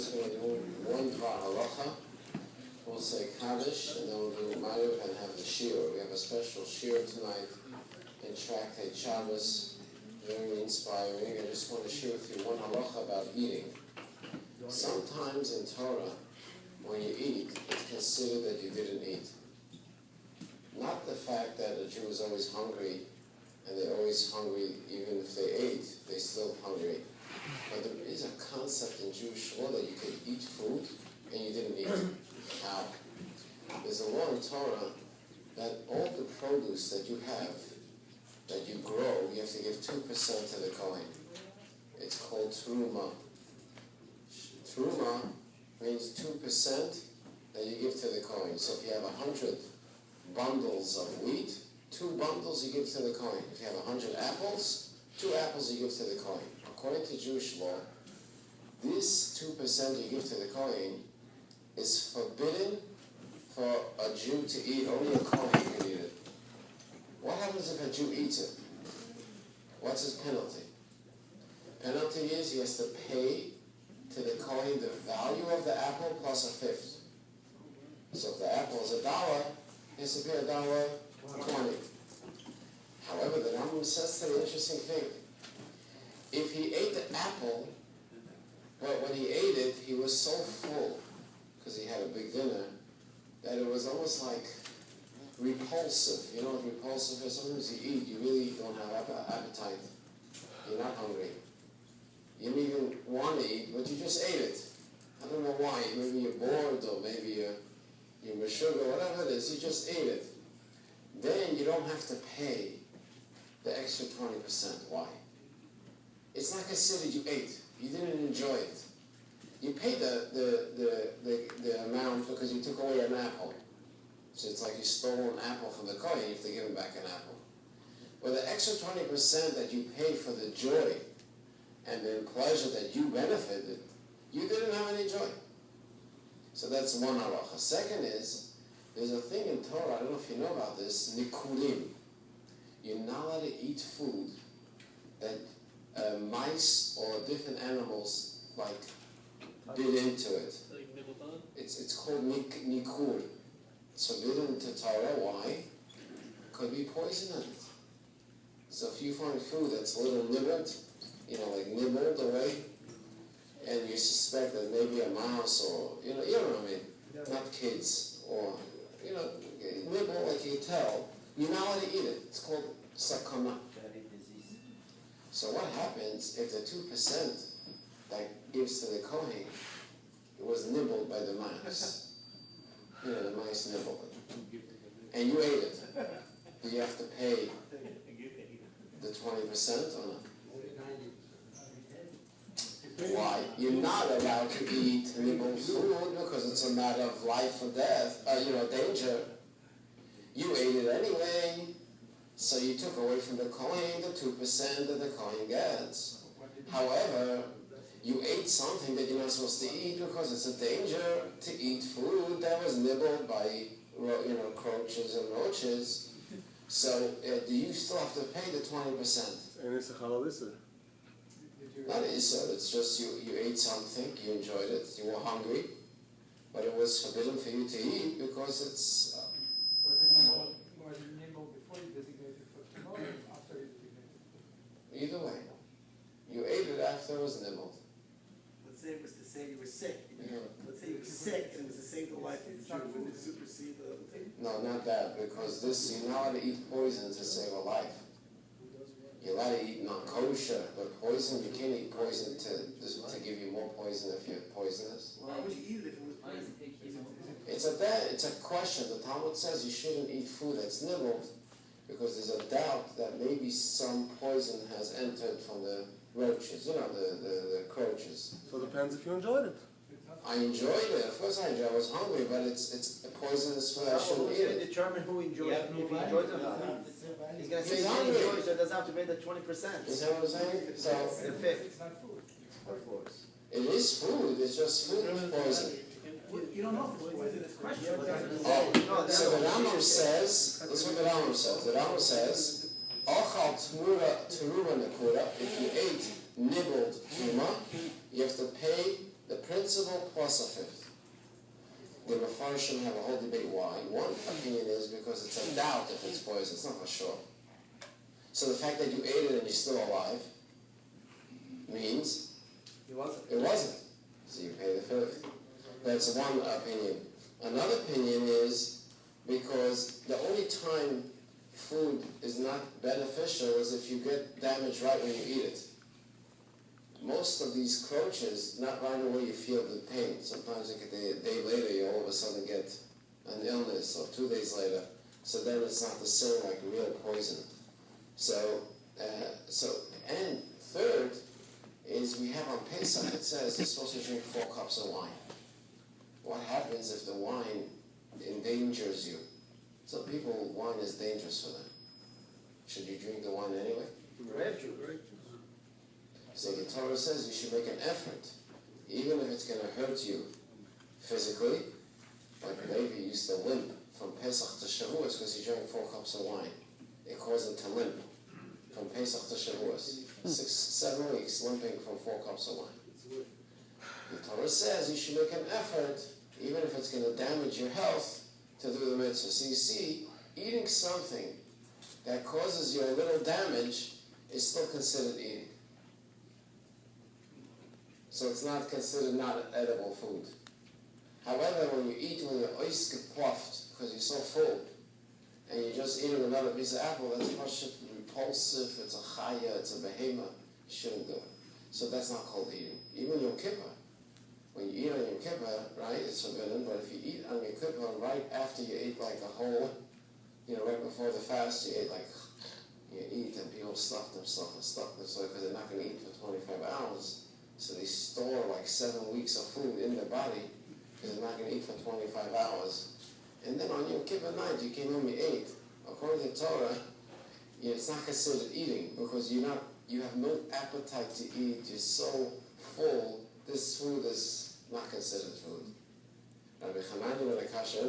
just going to do one Dvar Halacha. We'll say Kaddish, and then we'll do Ma'ariv and have the Shiur. We have a special Shiur tonight in Tractate Shabbos, very inspiring. I just want to share with you one halacha about eating. Sometimes in Torah, when you eat, it's considered that you didn't eat. Not the fact that a Jew is always hungry, and they're always hungry even if they ate, they're still hungry. But there is a concept in Jewish law that you can eat food and you didn't eat. How? There's a law in Torah that all the produce that you have, that you grow, you have to give 2% to the Kohen. It's called Truma. Truma means 2% that you give to the Kohen. So if you have 100 bundles of wheat, 2 bundles you give to the Kohen. If you have 100 apples, 2 apples you give to the Kohen. According to Jewish law, this 2% you give to the Kohen is forbidden for a Jew to eat. Only a Kohen can eat it. What happens if a Jew eats it? What's his penalty? Penalty is he has to pay to the Kohen the value of the apple plus a fifth. So if the apple is $1, he has to pay $1.20. However, the Rambam says an interesting thing. If he ate the apple, but when he ate it, he was so full, because he had a big dinner, that it was almost like repulsive. You know what repulsive is? Sometimes you eat, you really don't have appetite. You're not hungry. You don't even want to eat, but you just ate it. I don't know why. Maybe you're bored, or maybe you're with sugar, whatever it is. You just ate it. Then you don't have to pay the extra 20%. Why? It's like I said, you ate. You didn't enjoy it. You pay the amount because you took away an apple. So it's like you stole an apple from the Kohen, you have to give him back an apple. But the extra 20% that you paid for the joy and the pleasure that you benefited, you didn't have any joy. So that's one halacha. Second is, there's a thing in Torah, I don't know if you know about this, nikulim. You're not allowed to eat food that mice or different animals bit into it. It's called nikur. It's forbidden to Torah. Why? Could be poison in it. So if you find food that's a little nibbled, nibbled away, and you suspect that maybe a mouse or, you know what I mean? Not kids, or, nibble like you tell, you're not allowed to eat it. It's called sakana. So what happens if the 2% that gives to the Kohen, it was nibbled by the mice? The mice nibbled it. And you ate it. Do you have to pay the 20% or not? Why? You're not allowed to eat nibbled food because it's a matter of life or death, danger. You ate it anyway. So you took away from the Kohen the 2% that the Kohen gets. However, you ate something that you're not supposed to eat because it's a danger to eat food that was nibbled by, croaches and roaches. So do you still have to pay the 20%? And it's a halal issur. Not issur. It's just you ate something, you enjoyed it, you were hungry, but it was forbidden for you to eat because it's. Either way, you ate it after it was nibbled. Let's say it was to say you were sick. Let's say you were sick and it was to save the life of the Jew. Wouldn't it supersede the... No, not that, because you're not allowed to eat poison to save a life. You're allowed to eat non-kosher, but poison, you can't eat poison to give you more poison if you're poisonous. Why would you eat it if it was poison? It's a question. The Talmud says you shouldn't eat food that's nibbled, because there's a doubt that maybe some poison has entered from the roaches, the croaches. So it depends if you enjoyed it. I enjoyed it. Of course I enjoyed it. I was hungry, but it's a poisonous food. I shouldn't eat It's going to it. determine who enjoys it, if he enjoys it or not. He's going to say he enjoys, so it doesn't have to pay the 20%. Is that what I'm saying? So, The fifth. of course. It is food. It's just food with poison. You don't know if it's poison. It's a question. Oh, so the Rambam says, that's what the Rambam says. The Rambam says, Ochal Teruma Nekura, if you ate nibbled Teruma, you have to pay the principal principle plus a fifth. The Mefarshim have a whole debate why. One opinion is because it's a doubt if it's poison, it's not for sure. So the fact that you ate it and you're still alive means It wasn't. it wasn't. So you pay the fifth. That's one opinion. Another opinion is because the only time food is not beneficial is if you get damage right when you eat it. Most of these croaches, not right away you feel the pain. Sometimes like a day later you all of a sudden get an illness, or 2 days later. So then it's not the same like real poison. And third is we have on Pesach, it says you're supposed to drink 4 cups of wine. What happens if the wine endangers you? Some people, wine is dangerous for them. Should you drink the wine anyway? Grape juice. So the Torah says you should make an effort, even if it's going to hurt you physically. Like maybe you used to limp from Pesach to Shavuos because you drank 4 cups of wine. It caused him to limp from Pesach to Shavuos. 7 weeks limping from 4 cups of wine. The Torah says you should make an effort, even if it's going to damage your health, to do the mitzvah. So you see, eating something that causes you a little damage is still considered eating. So it's not considered not edible food. However, when you eat, when your eyes get puffed because you're so full, and you're just eating another piece of apple, that's much repulsive, it's a chaya, it's a behemoth, you shouldn't do it. So that's not called eating. Even Yom Kippur, when you eat on Yom Kippur, right, it's forbidden, but if you eat on Yom Kippur right after you ate like a whole, right before the fast, you eat and people stuff themselves because they're not going to eat for 25 hours. So they store like 7 weeks of food in their body because they're not going to eat for 25 hours. And then on Yom Kippur night, you came home, you ate. According to Torah, it's not considered eating because you have no appetite to eat. You're so full. This food is not considered food. Rabbi Hanani, when the Kasher,